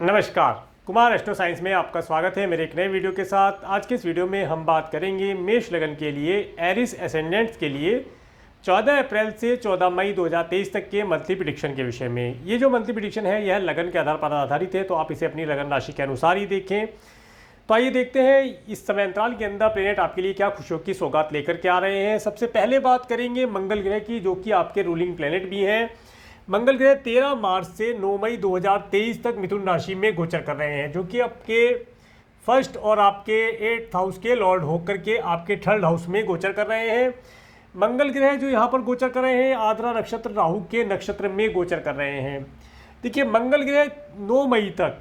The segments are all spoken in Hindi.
नमस्कार, कुमार एस्ट्रो साइंस में आपका स्वागत है मेरे एक नए वीडियो के साथ। आज के इस वीडियो में हम बात करेंगे मेष लगन के लिए एरिस एसेंडेंट्स के लिए 14 अप्रैल से 14 मई 2023 तक के मंथली प्रेडिक्शन के विषय में। ये जो मंथली प्रेडिक्शन है यह लगन के आधार पर आधारित है, तो आप इसे अपनी लगन राशि के अनुसार ही देखें। तो आइए देखते हैं इस समय अंतराल के अंदर प्लेनेट आपके लिए क्या खुशियों की सौगात लेकर के आ रहे हैं। सबसे पहले बात करेंगे मंगल ग्रह की, जो कि आपके रूलिंग प्लेनेट भी हैं। मंगल ग्रह 13 मार्च से 9 मई 2023 तक मिथुन राशि में गोचर कर रहे हैं, जो कि आपके फर्स्ट और आपके 8th हाउस के लॉर्ड होकर के आपके 3rd हाउस में गोचर कर रहे हैं। मंगल ग्रह जो यहाँ पर गोचर कर रहे हैं आद्रा नक्षत्र राहु के नक्षत्र में गोचर कर रहे हैं। देखिए, मंगल ग्रह 9 मई तक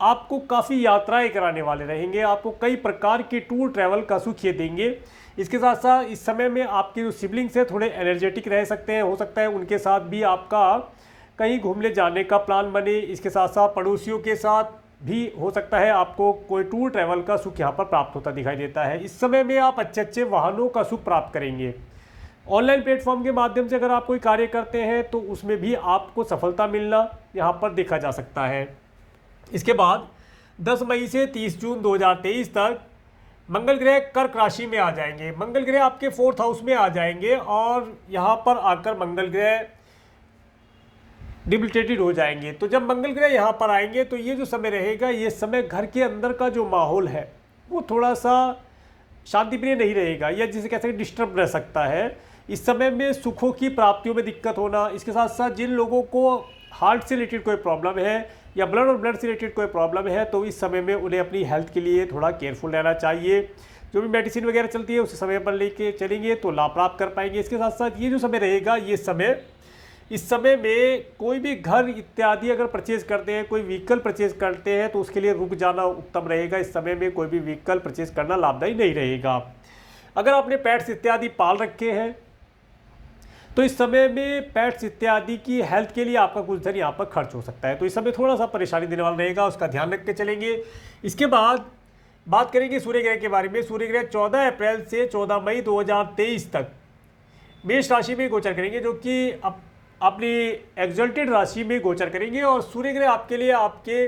आपको काफ़ी यात्राएं कराने वाले रहेंगे, आपको कई प्रकार के टूर ट्रैवल का सुख ये देंगे। इसके साथ साथ इस समय में आपके जो सिबलिंग्स हैं थोड़े एनर्जेटिक रह सकते हैं, हो सकता है उनके साथ भी आपका कहीं घूमने जाने का प्लान बने। इसके साथ साथ पड़ोसियों के साथ भी हो सकता है आपको कोई टूर ट्रैवल का सुख यहाँ पर प्राप्त होता दिखाई देता है। इस समय में आप अच्छे अच्छे वाहनों का सुख प्राप्त करेंगे। ऑनलाइन प्लेटफॉर्म के माध्यम से अगर आप कोई कार्य करते हैं तो उसमें भी आपको सफलता मिलना यहाँ पर देखा जा सकता है। इसके बाद 10 मई से 30 जून 2023 तक मंगल ग्रह कर्क राशि में आ जाएंगे। मंगल ग्रह आपके 4th हाउस में आ जाएंगे और यहाँ पर आकर मंगल ग्रह डिबिलिटेटेड हो जाएंगे। तो जब मंगल ग्रह यहाँ पर आएंगे तो ये जो समय रहेगा, ये समय घर के अंदर का जो माहौल है वो थोड़ा सा शांतिप्रिय नहीं रहेगा, या जिसे कह सकते हैं डिस्टर्ब रह सकता है। इस समय में सुखों की प्राप्तियों में दिक्कत होना, इसके साथ साथ जिन लोगों को हार्ट से रिलेटेड कोई प्रॉब्लम है या ब्लड और ब्लड से रिलेटेड कोई प्रॉब्लम है, तो इस समय में उन्हें अपनी हेल्थ के लिए थोड़ा केयरफुल रहना चाहिए। जो भी मेडिसिन वगैरह चलती है उसे समय पर लेके चलेंगे तो लाभ प्राप्त कर पाएंगे। इसके साथ साथ ये जो समय रहेगा, ये समय इस समय में कोई भी घर इत्यादि अगर परचेज करते हैं, कोई व्हीकल परचेज करते हैं तो उसके लिए रुक जाना उत्तम रहेगा। इस समय में कोई भी व्हीकल परचेज करना लाभदायी नहीं रहेगा। अगर आपने पेट्स इत्यादि पाल रखे हैं तो इस समय में पेट्स इत्यादि की हेल्थ के लिए आपका कुछ धन यहाँ पर खर्च हो सकता है, तो इस समय थोड़ा सा परेशानी देने वाला रहेगा, उसका ध्यान रख के चलेंगे। इसके बाद बात करेंगे सूर्य ग्रह के बारे में। सूर्य ग्रह 14 अप्रैल से 14 मई 2023 तक मेष राशि में गोचर करेंगे, जो कि अपनी एग्जल्टेड राशि में गोचर करेंगे। और सूर्य ग्रह आपके लिए आपके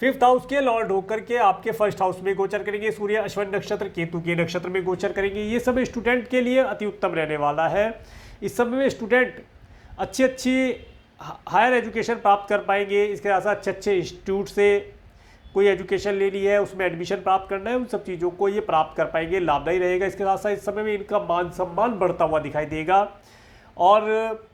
5th हाउस के लॉर्ड होकर के आपके 1st हाउस में गोचर करेंगे। सूर्य अश्विन नक्षत्र केतु के नक्षत्र में गोचर करेंगे। ये समय स्टूडेंट के लिए अति उत्तम रहने वाला है। इस समय में स्टूडेंट अच्छी हायर एजुकेशन प्राप्त कर पाएंगे। इसके साथ अच्छे अच्छे इंस्टीट्यूट से कोई एजुकेशन लेनी है, उसमें एडमिशन प्राप्त करना है, उन सब चीज़ों को ये प्राप्त कर पाएंगे, लाभदायी रहेगा। इसके साथ साथ इस समय में इनका मान सम्मान बढ़ता हुआ दिखाई देगा। और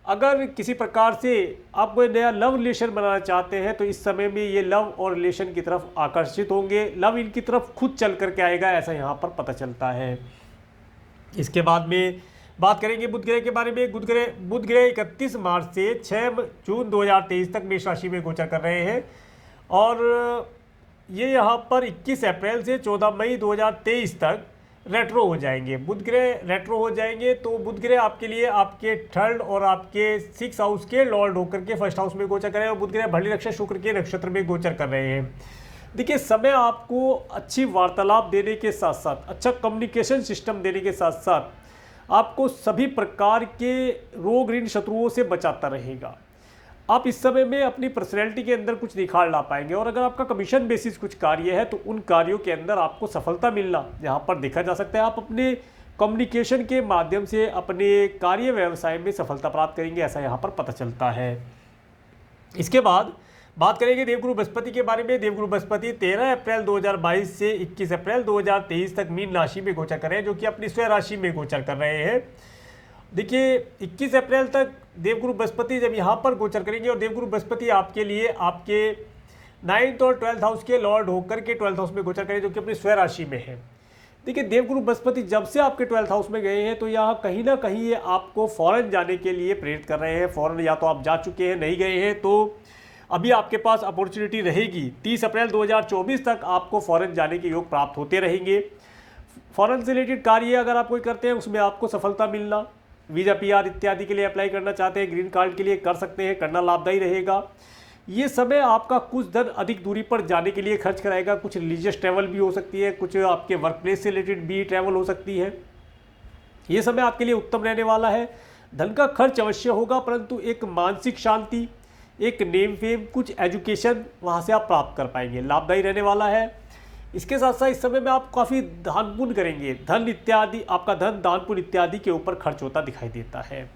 अगर किसी प्रकार से आप कोई नया लव रिलेशन बनाना चाहते हैं तो इस समय में ये लव और रिलेशन की तरफ आकर्षित होंगे। लव इनकी तरफ खुद चल करके आएगा, ऐसा यहाँ पर पता चलता है। इसके बाद में बात करेंगे बुध ग्रह के बारे में। बुध ग्रह 31 मार्च से 6 जून 2023 तक मेष राशि में गोचर कर रहे हैं और ये यहाँ पर 21 अप्रैल से 14 मई 2023 तक रेट्रो हो जाएंगे। बुध ग्रह रेट्रो हो जाएंगे तो बुध ग्रह आपके लिए आपके 3rd और आपके 6th हाउस के लॉर्ड होकर के 1st हाउस में गोचर कर रहे हैं और बुध ग्रह भरणी नक्षत्र शुक्र के नक्षत्र में गोचर कर रहे हैं। देखिए, समय आपको अच्छी वार्तालाप देने के साथ साथ अच्छा कम्युनिकेशन सिस्टम देने के साथ साथ आपको सभी प्रकार के रोग ऋण शत्रुओं से बचाता रहेगा। आप इस समय में अपनी पर्सनैलिटी के अंदर कुछ निखार ला पाएंगे और अगर आपका कमीशन बेसिस कुछ कार्य है तो उन कार्यों के अंदर आपको सफलता मिलना यहाँ पर देखा जा सकता है। आप अपने कम्युनिकेशन के माध्यम से अपने कार्य व्यवसाय में सफलता प्राप्त करेंगे, ऐसा यहाँ पर पता चलता है। इसके बाद बात करेंगे देवगुरु बृहस्पति के बारे में। देवगुरु बृहस्पति 13 अप्रैल 2022 से 21 अप्रैल 2023 तक मीन राशि में गोचर कर रहे हैं, जो कि अपनी स्वयं राशि में गोचर कर रहे हैं। देखिए, 21 अप्रैल तक देवगुरु बृहस्पति जब यहाँ पर गोचर करेंगे और देवगुरु बृहस्पति आपके लिए आपके 9th और 12th हाउस के लॉर्ड होकर के 12th हाउस में गोचर करेंगे, जो कि अपनी स्वयं राशि में है। देखिए, देवगुरु बृहस्पति जब से आपके 12th हाउस में गए हैं तो यहाँ कहीं ना कहीं ये आपको फॉरेन जाने के लिए प्रेरित कर रहे हैं। फॉरेन या तो आप जा चुके हैं, नहीं गए हैं, तो अभी आपके पास अपॉर्चुनिटी रहेगी। 30 अप्रैल 2024 तक आपको फॉरेन जाने के योग प्राप्त होते रहेंगे। फॉरेन से रिलेटेड कार्य अगर आप कोई करते हैं उसमें आपको सफलता मिलना, वीज़ा PR इत्यादि के लिए अप्लाई करना चाहते हैं, ग्रीन कार्ड के लिए कर सकते हैं, करना लाभदायी रहेगा। ये समय आपका कुछ धन अधिक दूरी पर जाने के लिए खर्च कराएगा। कुछ रिलीजियस ट्रैवल भी हो सकती है, कुछ आपके वर्क प्लेस से रिलेटेड भी ट्रैवल हो सकती है। ये समय आपके लिए उत्तम रहने वाला है। धन का खर्च अवश्य होगा, परंतु एक मानसिक शांति, एक नेम फेम, कुछ एजुकेशन वहाँ से आप प्राप्त कर पाएंगे, लाभदायी रहने वाला है। इसके साथ साथ इस समय में आप काफ़ी दान पुण्य करेंगे, धन इत्यादि, आपका धन दान पुण्य इत्यादि के ऊपर खर्च होता दिखाई देता है।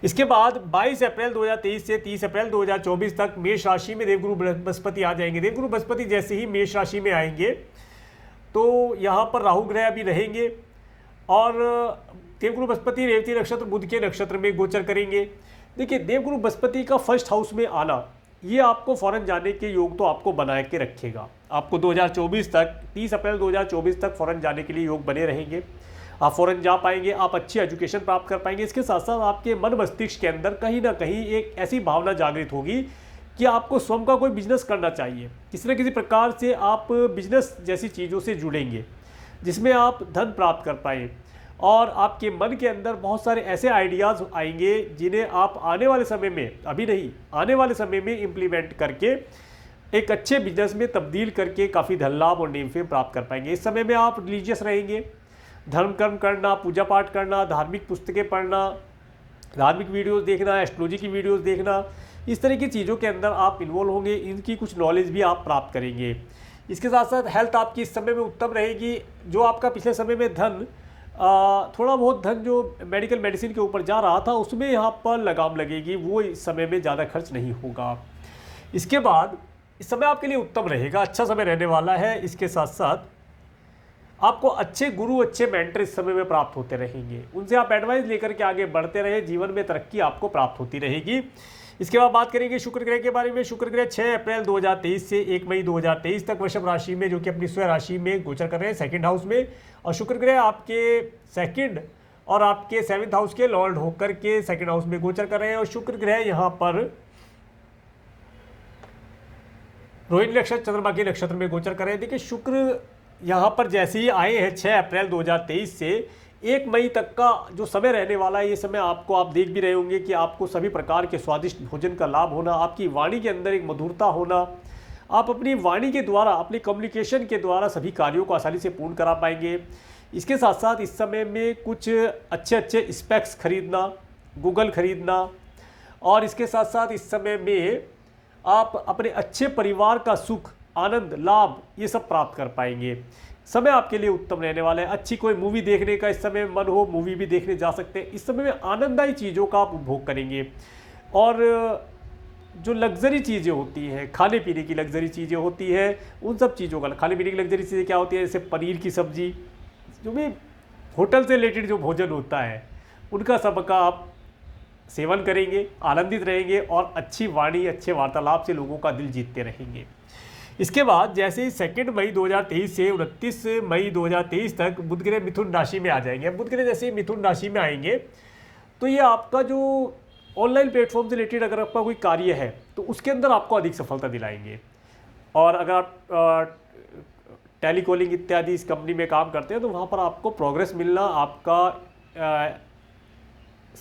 इसके बाद 22 अप्रैल 2023 से 30 अप्रैल 2024 तक मेष राशि में देवगुरु बृहस्पति आ जाएंगे। देवगुरु बृहस्पति जैसे ही मेष राशि में आएंगे तो यहाँ पर राहु ग्रह भी रहेंगे और देवगुरु बृहस्पति रेवती नक्षत्र बुध के नक्षत्र में गोचर करेंगे। देखिए, देवगुरु बृहस्पति का फर्स्ट हाउस में आना ये आपको फॉरेन जाने के योग तो आपको बना के रखेगा। आपको 2024 तक 30 अप्रैल 2024 तक फॉरेन जाने के लिए योग बने रहेंगे। आप फॉरेन जा पाएंगे, आप अच्छी एजुकेशन प्राप्त कर पाएंगे। इसके साथ साथ आपके मन मस्तिष्क के अंदर कहीं ना कहीं एक ऐसी भावना जागृत होगी कि आपको स्वयं का कोई बिजनेस करना चाहिए। किसी न किसी प्रकार से आप बिजनेस जैसी चीज़ों से जुड़ेंगे जिसमें आप धन प्राप्त कर पाएँ और आपके मन के अंदर बहुत सारे ऐसे आइडियाज़ आएंगे जिन्हें आप आने वाले समय में, अभी नहीं, आने वाले समय में इम्प्लीमेंट करके एक अच्छे बिजनेस में तब्दील करके काफ़ी धन लाभ और नेम फेम प्राप्त कर पाएंगे। इस समय में आप रिलीजियस रहेंगे, धर्म कर्म करना, पूजा पाठ करना, धार्मिक पुस्तकें पढ़ना, धार्मिक वीडियोस देखना, एस्ट्रोलॉजी की वीडियोस देखना, इस तरह की चीज़ों के अंदर आप इन्वॉल्व होंगे। इनकी कुछ नॉलेज भी आप प्राप्त करेंगे। इसके साथ साथ हेल्थ आपकी इस समय में उत्तम रहेगी। जो आपका पिछले समय में धन थोड़ा बहुत धन जो मेडिकल मेडिसिन के ऊपर जा रहा था उसमें यहाँ पर लगाम लगेगी, वो इस समय में ज़्यादा खर्च नहीं होगा। इसके बाद इस समय आपके लिए उत्तम रहेगा, अच्छा समय रहने वाला है। इसके साथ साथ आपको अच्छे गुरु, अच्छे मेंटर इस समय में प्राप्त होते रहेंगे। उनसे आप एडवाइस लेकर के आगे बढ़ते रहे, जीवन में तरक्की आपको प्राप्त होती रहेगी। इसके बाद बात करेंगे शुक्र ग्रह के बारे में। शुक्र ग्रह 6 अप्रैल 2023 से 1 मई 2023 तक वृषभ राशि में, जो कि अपनी स्वयं राशि में गोचर कर रहे हैं, सेकंड हाउस में। और शुक्र ग्रह आपके सेकंड और आपके 7th हाउस के लॉर्ड होकर के सेकंड हाउस में गोचर कर रहे हैं। और शुक्र ग्रह यहाँ पर रोहिणी नक्षत्र चंद्रमा के नक्षत्र में गोचर कर रहे हैं। देखिए, शुक्र यहाँ पर जैसे ही आए हैं 6 अप्रैल 2023 से 1 मई तक का जो समय रहने वाला है, ये समय आपको, आप देख भी रहे होंगे कि आपको सभी प्रकार के स्वादिष्ट भोजन का लाभ होना, आपकी वाणी के अंदर एक मधुरता होना, आप अपनी वाणी के द्वारा, अपनी कम्युनिकेशन के द्वारा सभी कार्यों को आसानी से पूर्ण करा पाएंगे। इसके साथ साथ इस समय में कुछ अच्छे अच्छे स्पेक्स खरीदना, गूगल खरीदना, और इसके साथ साथ इस समय में आप अपने अच्छे परिवार का सुख, आनंद, लाभ ये सब प्राप्त कर पाएंगे। समय आपके लिए उत्तम रहने वाला है। अच्छी कोई मूवी देखने का इस समय मन हो, मूवी भी देखने जा सकते हैं। इस समय में आनंददायी चीज़ों का आप उपभोग करेंगे। और जो लग्जरी चीज़ें होती हैं, खाने पीने की लग्जरी चीज़ें होती हैं, उन सब चीज़ों का, खाने पीने की लग्जरी चीज़ें क्या होती है, जैसे पनीर की सब्जी, जो भी होटल से रिलेटेड जो भोजन होता है, उनका सबका आप सेवन करेंगे, आनंदित रहेंगे और अच्छी वाणी, अच्छे वार्तालाप से लोगों का दिल जीतते रहेंगे। इसके बाद जैसे ही 2 मई 2023 से 29 मई 2023 तक बुध ग्रह मिथुन राशि में आ जाएंगे। बुध ग्रह जैसे ही मिथुन राशि में आएंगे तो ये आपका जो ऑनलाइन प्लेटफॉर्म से रिलेटेड अगर आपका कोई कार्य है तो उसके अंदर आपको अधिक सफलता दिलाएंगे। और अगर आप टेलीकॉलिंग इत्यादि इस कंपनी में काम करते हैं तो वहाँ पर आपको प्रोग्रेस मिलना,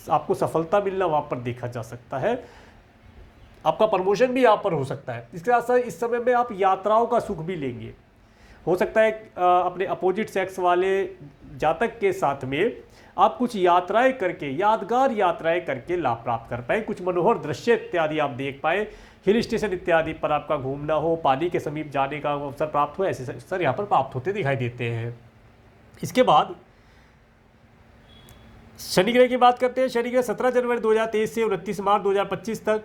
आपको सफलता मिलना वहाँ पर देखा जा सकता है। आपका प्रमोशन भी यहाँ पर हो सकता है। इसके साथ साथ इस समय में आप यात्राओं का सुख भी लेंगे। हो सकता है अपने अपोजिट सेक्स वाले जातक के साथ में आप कुछ यात्राएं करके, यादगार यात्राएं करके लाभ प्राप्त कर पाए, कुछ मनोहर दृश्य इत्यादि आप देख पाए, हिल स्टेशन इत्यादि पर आपका घूमना हो, पानी के समीप जाने का अवसर प्राप्त हो, ऐसे अवसर यहाँ पर प्राप्त होते दिखाई देते हैं। इसके बाद शनि ग्रह की बात करते हैं। शनि ग्रह 17 जनवरी 2023 से 29 मार्च 2025 तक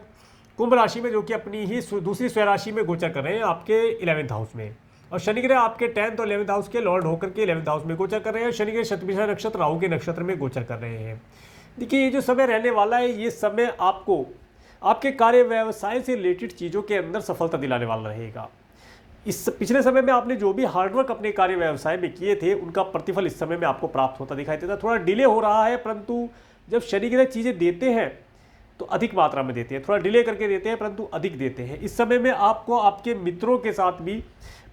कुंभ राशि में, जो कि अपनी ही दूसरी स्वयं राशि में गोचर कर रहे हैं, आपके 11th हाउस में। और शनि ग्रह आपके 10th और 11th हाउस के लॉर्ड होकर के 11th हाउस में गोचर कर रहे हैं। शनि ग्रह शतभिषा नक्षत्र राहु के नक्षत्र में गोचर कर रहे हैं। देखिए, ये जो समय रहने वाला है, ये समय आपको आपके कार्य व्यवसाय से रिलेटेड चीज़ों के अंदर सफलता दिलाने वाला रहेगा। इस पिछले समय में आपने जो भी हार्डवर्क अपने कार्य व्यवसाय में किए थे, उनका प्रतिफल इस समय में आपको प्राप्त होता दिखाई देता है। थोड़ा डिले हो रहा है, परंतु जब शनि ग्रह चीज़ें देते हैं तो अधिक मात्रा में देते हैं। थोड़ा डिले करके देते हैं परंतु अधिक देते हैं। इस समय में आपको आपके मित्रों के साथ भी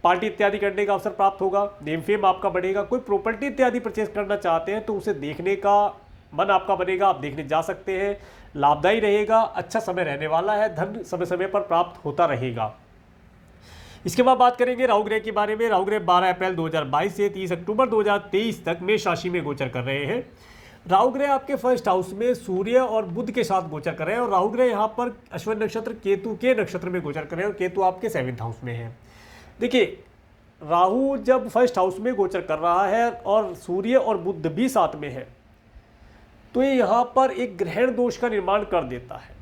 पार्टी इत्यादि करने का अवसर प्राप्त होगा, नेम फेम आपका बढ़ेगा। कोई प्रॉपर्टी इत्यादि परचेज करना चाहते हैं तो उसे देखने का मन आपका बनेगा, आप देखने जा सकते हैं। लाभदायी रहेगा, अच्छा समय रहने वाला है, धन समय समय पर प्राप्त होता रहेगा। इसके बाद बात करेंगे राहु ग्रह के बारे में। राहु ग्रह 12 अप्रैल 2022 से 30 अक्टूबर 2023 तक मेष राशि में गोचर कर रहे हैं। राहु ग्रह आपके फर्स्ट हाउस में सूर्य और बुध के साथ गोचर कर रहे हैं और राहु ग्रह यहाँ पर अश्विन नक्षत्र केतु के नक्षत्र में गोचर कर रहे हैं और केतु आपके 7th हाउस में है। देखिए, राहु जब फर्स्ट हाउस में गोचर कर रहा है और सूर्य और बुध भी साथ में है तो ये यहाँ पर एक ग्रहण दोष का निर्माण कर देता है।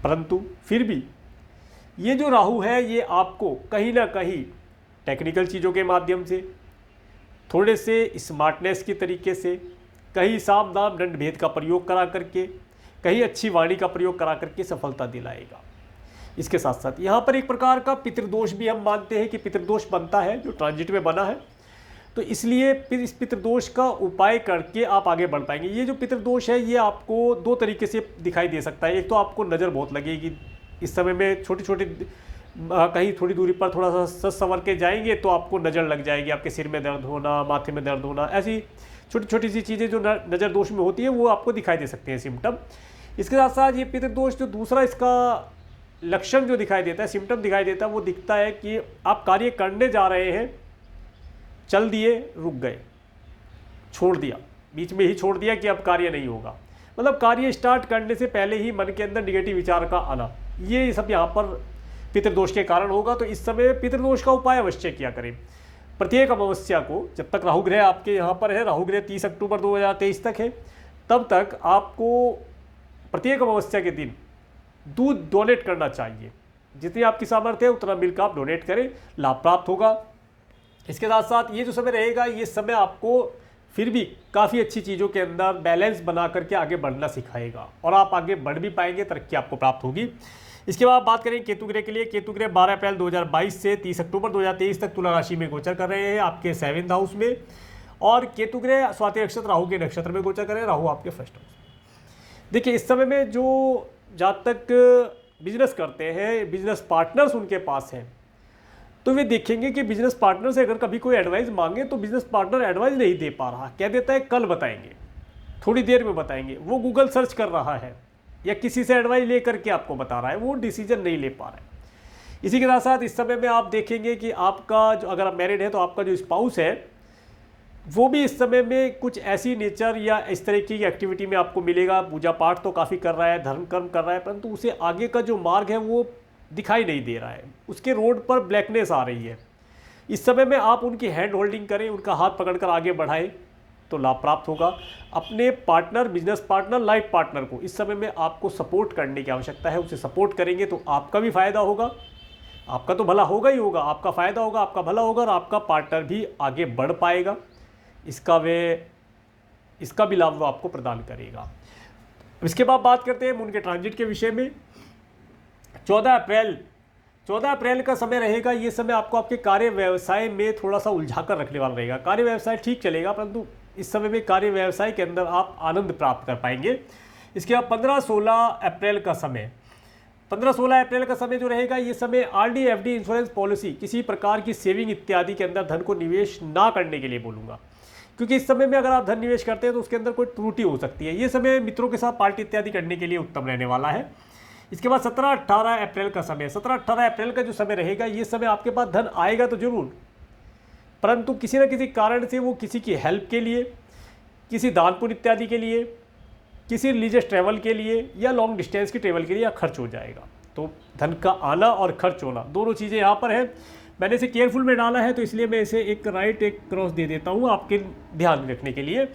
परंतु फिर भी ये जो राहु है ये आपको कहीं ना कहीं टेक्निकल चीज़ों के माध्यम से, थोड़े से स्मार्टनेस की तरीके से, कहीं साम दाम दंड भेद का प्रयोग करा करके, कहीं अच्छी वाणी का प्रयोग करा करके सफलता दिलाएगा। इसके साथ साथ यहाँ पर एक प्रकार का पितृदोष भी हम मानते हैं कि पितृदोष बनता है जो ट्रांजिट में बना है, तो इसलिए फिर इस पितृदोष का उपाय करके आप आगे बढ़ पाएंगे। ये जो पितृदोष है ये आपको दो तरीके से दिखाई दे सकता है। एक तो आपको नज़र बहुत लगेगी, इस समय में छोटी छोटी कहीं थोड़ी दूरी पर थोड़ा सा सच संवर के जाएंगे तो आपको नज़र लग जाएगी, आपके सिर में दर्द होना, माथे में दर्द होना, ऐसी छोटी छोटी सी चीज़ें जो नज़र दोष में होती है वो आपको दिखाई दे सकते हैं सिम्टम। इसके साथ साथ ये पितृदोष जो दूसरा इसका लक्षण जो दिखाई देता है, सिम्टम दिखाई देता है, वो दिखता है कि आप कार्य करने जा रहे हैं, चल दिए, रुक गए, छोड़ दिया, बीच में ही छोड़ दिया कि अब कार्य नहीं होगा, मतलब कार्य स्टार्ट करने से पहले ही मन के अंदर निगेटिव विचार का आना, ये सब यहाँ पर पितृदोष के कारण होगा। तो इस समय पितृदोष का उपाय अवश्य किया करें। प्रत्येक अमावस्या को, जब तक राहु ग्रह आपके यहाँ पर है, राहु ग्रह 30 अक्टूबर 2023 तक है, तब तक आपको प्रत्येक अमावस्या के दिन दूध डोनेट करना चाहिए। जितनी आपकी सामर्थ्य है उतना मिल्क आप डोनेट करें, लाभ प्राप्त होगा। इसके साथ साथ ये जो समय रहेगा, ये समय आपको फिर भी काफ़ी अच्छी चीज़ों के अंदर बैलेंस बना करके आगे बढ़ना सिखाएगा और आप आगे बढ़ भी पाएंगे, तरक्की आपको प्राप्त होगी। इसके बाद बात करें केतु ग्रह के लिए। केतु ग्रह 12 अप्रैल 2022 से 30 अक्टूबर 2023 तक तुला राशि में गोचर कर रहे हैं आपके 7th हाउस में, और केतु ग्रह स्वाति नक्षत्र राहु के नक्षत्र में गोचर कर रहे हैं, राहु आपके फर्स्ट हाउस। देखिए, इस समय में जो जातक बिजनेस करते हैं, बिजनेस पार्टनर्स उनके पास हैं, तो वे देखेंगे कि बिजनेस पार्टनर से अगर कभी कोई एडवाइस मांगे तो बिजनेस पार्टनर एडवाइस नहीं दे पा रहा, कह देता है कल बताएंगे, थोड़ी देर में बताएंगे, वो गूगल सर्च कर रहा है या किसी से एडवाइस लेकर के आपको बता रहा है, वो डिसीजन नहीं ले पा रहा है। इसी के साथ साथ इस समय में आप देखेंगे कि आपका जो, अगर आप मैरिड है तो आपका जो स्पाउस है वो भी इस समय में कुछ ऐसी नेचर या इस तरह की एक्टिविटी में आपको मिलेगा। पूजा पाठ तो काफ़ी कर रहा है, धर्म कर्म कर रहा है, परंतु उसे आगे का जो मार्ग है वो दिखाई नहीं दे रहा है, उसके रोड पर ब्लैकनेस आ रही है। इस समय में आप उनकी हैंड होल्डिंग करें, उनका हाथ पकड़कर आगे बढ़ाएं तो लाभ प्राप्त होगा। अपने partner, business partner, life partner को इस समय में आपको सपोर्ट करने की आवश्यकता है। उसे सपोर्ट करेंगे तो आपका भी फायदा होगा, आपका तो भला होगा ही होगा, आपका फायदा होगा, आपका भला होगा और आपका पार्टनर भी आगे बढ़ पाएगा। इसका भी लाभ वो आपको प्रदान करेगा। इसके बाद बात करते हैं मून के ट्रांजिट के विषय में। 14 अप्रैल का समय रहेगा। ये समय आपको आपके कार्य व्यवसाय में थोड़ा सा उलझा कर रखने वाला रहेगा। कार्य व्यवसाय ठीक चलेगा, परंतु इस समय में कार्य व्यवसाय के अंदर आप आनंद प्राप्त कर पाएंगे। इसके बाद 15-16 अप्रैल का समय, 15-16 अप्रैल का समय जो रहेगा, ये समय RD FD इंश्योरेंस पॉलिसी, किसी प्रकार की सेविंग इत्यादि के अंदर धन को निवेश ना करने के लिए बोलूँगा, क्योंकि इस समय में अगर आप धन निवेश करते हैं तो उसके अंदर कोई त्रुटि हो सकती है। ये समय मित्रों के साथ पार्टी इत्यादि करने के लिए उत्तम रहने वाला है। इसके बाद 17-18 अप्रैल का समय, 17-18 अप्रैल का जो समय रहेगा, ये समय आपके पास धन आएगा तो जरूर, परंतु किसी न किसी कारण से वो किसी की हेल्प के लिए, किसी दान पुण्य इत्यादि के लिए, किसी रिलीजियस ट्रैवल के लिए या लॉन्ग डिस्टेंस की ट्रैवल के लिए खर्च हो जाएगा। तो धन का आना और खर्च होना दोनों चीज़ें यहाँ पर है। मैंने इसे केयरफुल में डाला है तो इसलिए मैं इसे एक राइट एक क्रॉस दे देता हूँ आपके ध्यान रखने के लिए।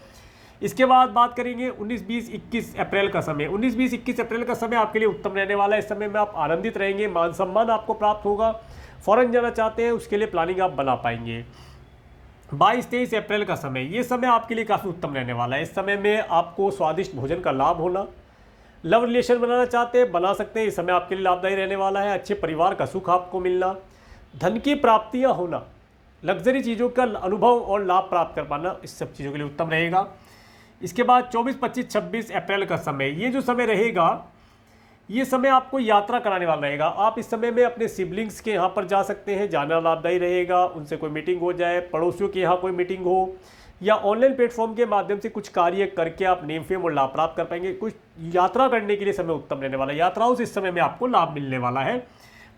इसके बाद बात करेंगे 19-20-21 अप्रैल का समय। 19-20-21 अप्रैल का समय आपके लिए उत्तम रहने वाला है। इस समय में आप आनंदित रहेंगे, मान सम्मान आपको प्राप्त होगा। फॉरेन जाना चाहते हैं उसके लिए प्लानिंग आप बना पाएंगे। 22-23 अप्रैल का समय, ये समय आपके लिए काफ़ी उत्तम रहने वाला है। इस समय में आपको स्वादिष्ट भोजन का लाभ होना, लव रिलेशन बनाना चाहते हैं बना सकते हैं, इस समय आपके लिए लाभदायी रहने वाला है। अच्छे परिवार का सुख आपको मिलना, धन की प्राप्तियाँ होना, लग्जरी चीज़ों का अनुभव और लाभ प्राप्त कर पाना, इस सब चीज़ों के लिए उत्तम रहेगा। इसके बाद 24-25-26 अप्रैल का समय, ये जो समय रहेगा, ये समय आपको यात्रा कराने वाला रहेगा। आप इस समय में अपने सिबलिंग्स के यहाँ पर जा सकते हैं, जाना लाभदायी रहेगा। उनसे कोई मीटिंग हो जाए, पड़ोसियों के यहाँ कोई मीटिंग हो, या ऑनलाइन प्लेटफॉर्म के माध्यम से कुछ कार्य करके आप नेम फेम और लाभ प्राप्त कर पाएंगे। कुछ यात्रा करने के लिए समय उत्तम रहने वाला है। यात्राओं से इस समय में आपको लाभ मिलने वाला है।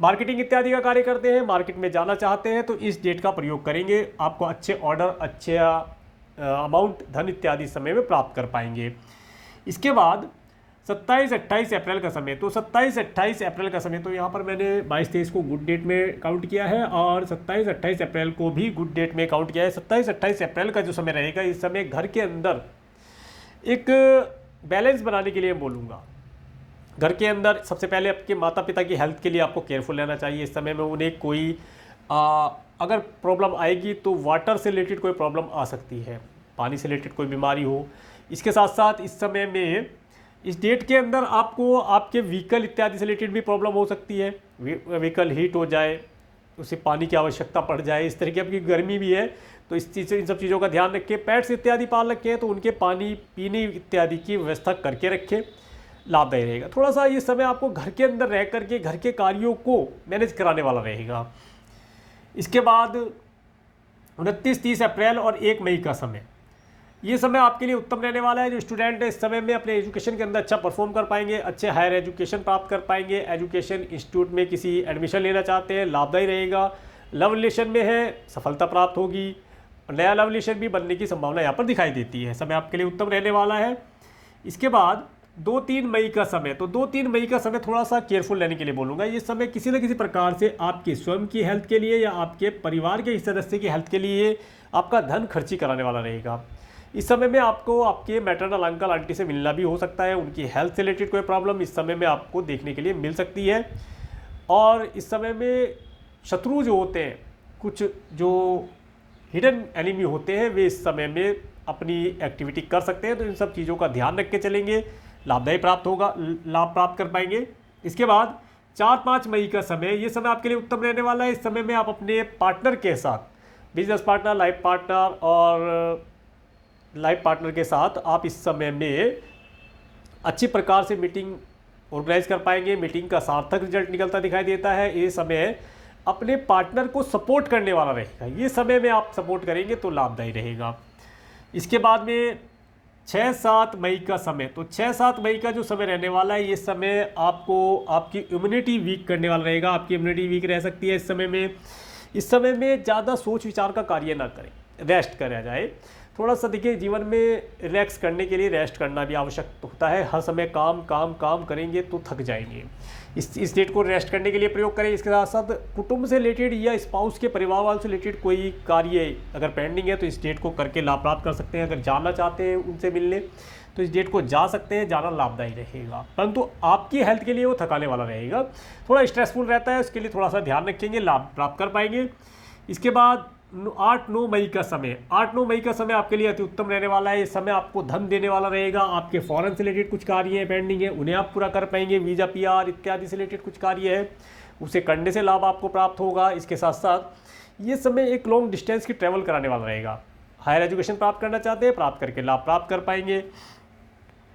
मार्केटिंग इत्यादि का कार्य करते हैं, मार्केट में जाना चाहते हैं तो इस डेट का प्रयोग करेंगे, आपको अच्छे ऑर्डर, अच्छा अमाउंट धन इत्यादि समय में प्राप्त कर पाएंगे। इसके बाद 27-28 अप्रैल का समय, तो 27-28 अप्रैल का समय, तो यहाँ पर मैंने 22-23 को गुड डेट में काउंट किया है और 27-28 अप्रैल को भी गुड डेट में काउंट किया है। 27-28 अप्रैल का जो समय रहेगा, इस समय घर के अंदर एक बैलेंस बनाने के लिए बोलूँगा। घर के अंदर सबसे पहले आपके माता पिता की हेल्थ के लिए आपको केयरफुल रहना चाहिए। इस समय में उन्हें कोई अगर प्रॉब्लम आएगी तो वाटर से रिलेटेड कोई प्रॉब्लम आ सकती है, पानी से रिलेटेड कोई बीमारी हो। इसके साथ साथ इस समय में इस डेट के अंदर आपको आपके व्हीकल इत्यादि से रिलेटेड भी प्रॉब्लम हो सकती है। व्हीकल हीट हो जाए, उसे पानी की आवश्यकता पड़ जाए, इस तरह की आपकी गर्मी भी है तो इन सब चीज़ों का ध्यान रखें। पेट्स इत्यादि पाल रखे हैं तो उनके पानी पीने इत्यादि की व्यवस्था करके रखें, लाभदायी रहेगा। थोड़ा सा ये समय आपको घर के अंदर रह करके घर के कार्यों को मैनेज कराने वाला रहेगा। इसके बाद 29-30 अप्रैल और 1 मई का समय, ये समय आपके लिए उत्तम रहने वाला है। जो स्टूडेंट है इस समय में अपने एजुकेशन के अंदर अच्छा परफॉर्म कर पाएंगे, अच्छे हायर एजुकेशन प्राप्त कर पाएंगे। एजुकेशन इंस्टीट्यूट में किसी एडमिशन लेना चाहते हैं, लाभदायी रहेगा। लव रिलेशन में है, सफलता प्राप्त होगी। नया लव रिलेशन भी बनने की संभावना यहाँ पर दिखाई देती है। समय आपके लिए उत्तम रहने वाला है। इसके बाद 2-3 मई का समय, तो 2-3 मई का समय थोड़ा सा केयरफुल रहने के लिए बोलूँगा। ये समय किसी न किसी प्रकार से आपकी स्वयं की हेल्थ के लिए या आपके परिवार के सदस्य की हेल्थ के लिए आपका धन खर्ची कराने वाला रहेगा। इस समय में आपको आपके मैटरनल अंकल आंटी से मिलना भी हो सकता है, उनकी हेल्थ से रिलेटेड कोई प्रॉब्लम इस समय में आपको देखने के लिए मिल सकती है। और इस समय में शत्रु जो होते हैं, कुछ जो हिडन एनिमी होते हैं, वे इस समय में अपनी एक्टिविटी कर सकते हैं। तो इन सब चीज़ों का ध्यान रख के चलेंगे, लाभदायी प्राप्त होगा, लाभ प्राप्त कर पाएंगे। इसके बाद 4-5 मई का समय, ये समय आपके लिए उत्तम रहने वाला है। इस समय में आप अपने पार्टनर के साथ, बिजनेस पार्टनर, लाइफ पार्टनर और लाइफ पार्टनर के साथ आप इस समय में अच्छी प्रकार से मीटिंग ऑर्गेनाइज कर पाएंगे। मीटिंग का सार्थक रिजल्ट निकलता दिखाई देता है। ये समय अपने पार्टनर को सपोर्ट करने वाला रहेगा। ये समय में आप सपोर्ट करेंगे तो लाभदायी रहेगा। इसके बाद में 6-7 मई का समय, तो 6-7 मई का जो समय रहने वाला है, ये समय आपको आपकी इम्यूनिटी वीक करने वाला रहेगा। आपकी इम्यूनिटी वीक रह सकती है इस समय में। इस समय में ज़्यादा सोच विचार का कार्य ना करें, रेस्ट करा जाए। थोड़ा सा देखिए, जीवन में रिलैक्स करने के लिए रेस्ट करना भी आवश्यक होता है। हर समय काम काम काम करेंगे तो थक जाएंगे। इस डेट को रेस्ट करने के लिए प्रयोग करें। इसके साथ साथ कुटुंब से रिलेटेड या स्पाउस के परिवार वालों से रिलेटेड कोई कार्य अगर पेंडिंग है तो इस डेट को करके लाभ प्राप्त कर सकते हैं। अगर जाना चाहते हैं उनसे मिलने तो इस डेट को जा सकते हैं, जाना लाभदायी रहेगा। परंतु आपकी हेल्थ के लिए वो थकाने वाला रहेगा, थोड़ा स्ट्रेसफुल रहता है, उसके लिए थोड़ा सा ध्यान रखेंगे, लाभ प्राप्त कर पाएंगे। इसके बाद 8-9 मई का समय, 8-9 मई का समय आपके लिए अति उत्तम रहने वाला है। इस समय आपको धन देने वाला रहेगा। आपके फॉरेन से रिलेटेड कुछ कार्य हैं पेंडिंग है, उन्हें आप पूरा कर पाएंगे। वीज़ा, PR इत्यादि से रिलेटेड कुछ कार्य है, उसे करने से लाभ आपको प्राप्त होगा। इसके साथ साथ ये समय एक लॉन्ग डिस्टेंस की ट्रैवल कराने वाला रहेगा। हायर एजुकेशन प्राप्त करना चाहते हैं, प्राप्त करके लाभ प्राप्त कर पाएंगे।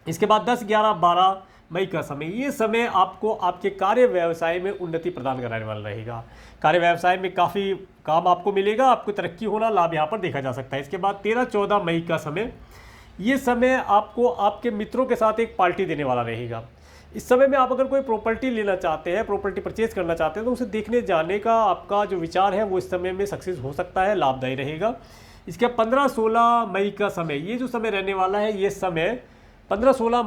इसके बाद 10, 11, 12 मई का समय, ये समय आपको आपके कार्य व्यवसाय में उन्नति प्रदान कराने वाला रहेगा। कार्य व्यवसाय में काफ़ी काम आपको मिलेगा, आपको तरक्की होना, लाभ यहाँ पर देखा जा सकता है। इसके बाद 13-14 मई का समय, ये समय आपको आपके मित्रों के साथ एक पार्टी देने वाला रहेगा। इस समय में आप अगर कोई प्रॉपर्टी लेना चाहते हैं, प्रॉपर्टी परचेज करना चाहते हैं, तो उसे देखने जाने का आपका जो विचार है वो इस समय में सक्सेस हो सकता है, लाभदायी रहेगा। इसके 15-16 मई का समय, ये जो समय रहने वाला है, ये समय 15-16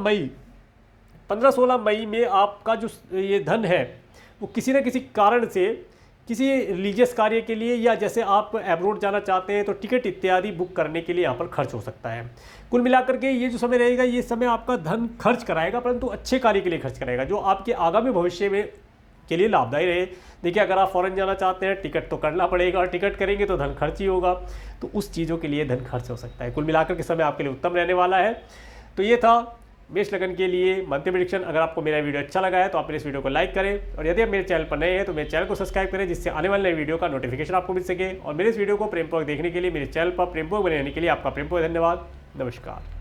मई में आपका जो ये धन है वो किसी न किसी कारण से किसी रिलीजियस कार्य के लिए, या जैसे आप एब्रोड जाना चाहते हैं तो टिकट इत्यादि बुक करने के लिए यहाँ पर खर्च हो सकता है। कुल मिलाकर के ये जो समय रहेगा, ये समय आपका धन खर्च कराएगा, परंतु अच्छे कार्य के लिए खर्च कराएगा, जो आपके आगामी भविष्य में के लिए लाभदायी रहे। देखिए, अगर आप फॉरेन जाना चाहते हैं, टिकट तो करना पड़ेगा, और टिकट करेंगे तो धन खर्च ही होगा, तो उस चीज़ों के लिए धन खर्च हो सकता है। कुल मिलाकर के समय आपके लिए उत्तम रहने वाला है। तो ये था मेष लगन के लिए मंथली प्रेडिक्शन। अगर आपको मेरा वीडियो अच्छा लगा है तो आप मेरे इस वीडियो को लाइक करें, और यदि आप मेरे चैनल पर नए हैं तो मेरे चैनल को सब्सक्राइब करें, जिससे आने वाले नए वीडियो का नोटिफिकेशन आपको मिल सके। और मेरे इस वीडियो को प्रेमपूर्वक देखने के लिए, मेरे चैनल पर प्रेमपूर्वक बने रहने के लिए आपका प्रेमपूर्वक धन्यवाद। नमस्कार।